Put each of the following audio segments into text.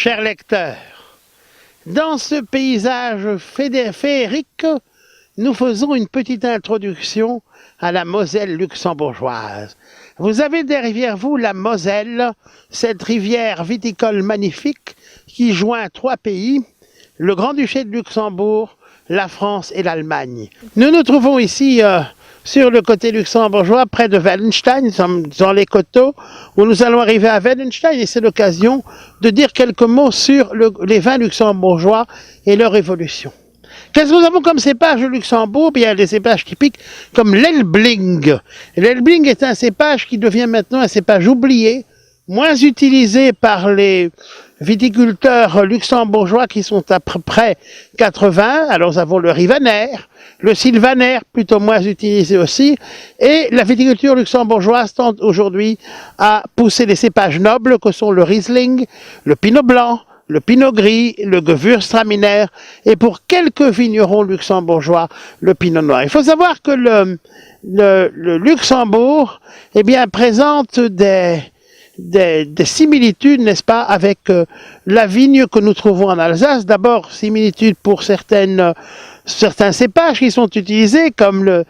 Chers lecteurs, dans ce paysage féerique, nous faisons une petite introduction à la Moselle luxembourgeoise. Vous avez derrière vous la Moselle, cette rivière viticole magnifique qui joint trois pays, le Grand-Duché de Luxembourg, la France et l'Allemagne. Nous nous trouvons ici sur le côté luxembourgeois, près de Wellenstein, nous sommes dans les coteaux, où nous allons arriver à Wellenstein, et c'est l'occasion de dire quelques mots sur les vins luxembourgeois et leur évolution. Qu'est-ce que nous avons comme cépage au Luxembourg? Bien, des cépages typiques comme l'Elbling. L'Elbling est un cépage qui devient maintenant un cépage oublié, moins utilisé par les viticulteurs luxembourgeois qui sont à peu près 80. Alors nous avons le Rivaner, le Sylvaner, plutôt moins utilisé aussi, et la viticulture luxembourgeoise tente aujourd'hui à pousser les cépages nobles que sont le Riesling, le Pinot Blanc, le Pinot Gris, le Gewürztraminer, et pour quelques vignerons luxembourgeois, le Pinot Noir. Il faut savoir que le Luxembourg, eh bien, présente des similitudes, n'est-ce pas, avec la vigne que nous trouvons en Alsace. D'abord, similitudes pour certains cépages qui sont utilisés, comme le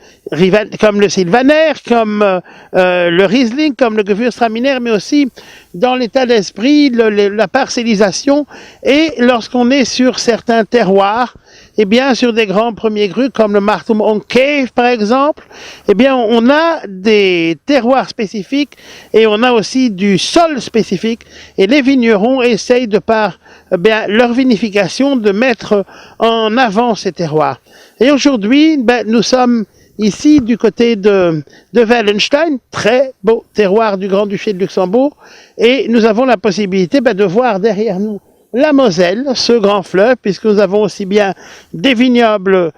Sylvaner, comme le Riesling, comme le Gewürztraminer, mais aussi dans l'état d'esprit, la parcellisation, et lorsqu'on est sur certains terroirs, eh bien, sur des grands premiers crus, comme le Martum on Cave, par exemple, eh bien, on a des terroirs spécifiques et on a aussi du sol spécifique. Et les vignerons essayent, de par leur vinification, de mettre en avant ces terroirs. Et aujourd'hui, nous sommes ici du côté de Wellenstein, très beau terroir du Grand-Duché de Luxembourg, et nous avons la possibilité de voir derrière nous la Moselle, ce grand fleuve, puisque nous avons aussi bien des vignobles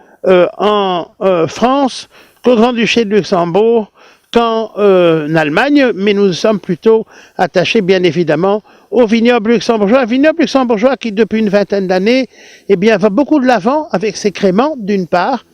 en France qu'au Grand-Duché de Luxembourg, qu'en Allemagne, mais nous sommes plutôt attachés bien évidemment au vignoble luxembourgeois. Un vignoble luxembourgeois qui depuis une vingtaine d'années va beaucoup de l'avant avec ses créments d'une part,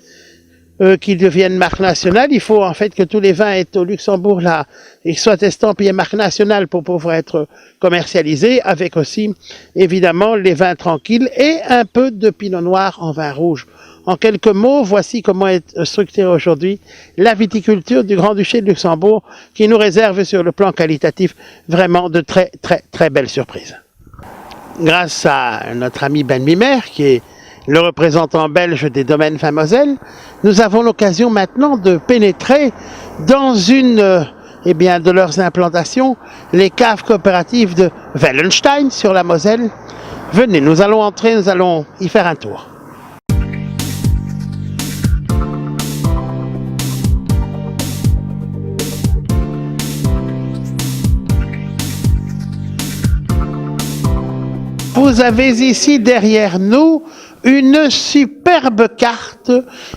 qui deviennent marque nationale. Il faut en fait que tous les vins aient au Luxembourg là, ils soient estampillés marque nationale pour pouvoir être commercialisés, avec aussi évidemment les vins tranquilles et un peu de pinot noir en vin rouge. En quelques mots, voici comment est structurée aujourd'hui la viticulture du Grand-Duché de Luxembourg, qui nous réserve sur le plan qualitatif vraiment de très belles surprises. Grâce à notre ami Ben Mimer, qui est le représentant belge des domaines Vins Moselle, nous avons l'occasion maintenant de pénétrer dans une de leurs implantations, les caves coopératives de Wellenstein sur la Moselle. Venez, nous allons entrer, nous allons y faire un tour. Vous avez ici derrière nous une superbe carte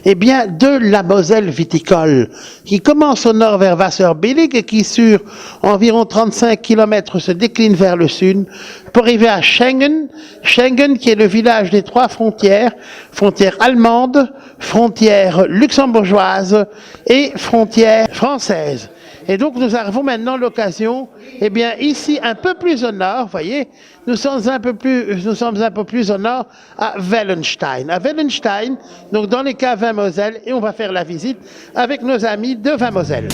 de la Moselle viticole qui commence au nord vers Wasserbillig et qui sur environ 35 km se décline vers le sud pour arriver à Schengen. Schengen qui est le village des trois frontières, frontière allemande, frontière luxembourgeoise et frontière française. Et donc nous avons maintenant l'occasion, ici un peu plus au nord, voyez, nous sommes un peu plus au nord à Wellenstein. À Wellenstein, donc dans les caves Vins Moselle, et on va faire la visite avec nos amis de Vins Moselle.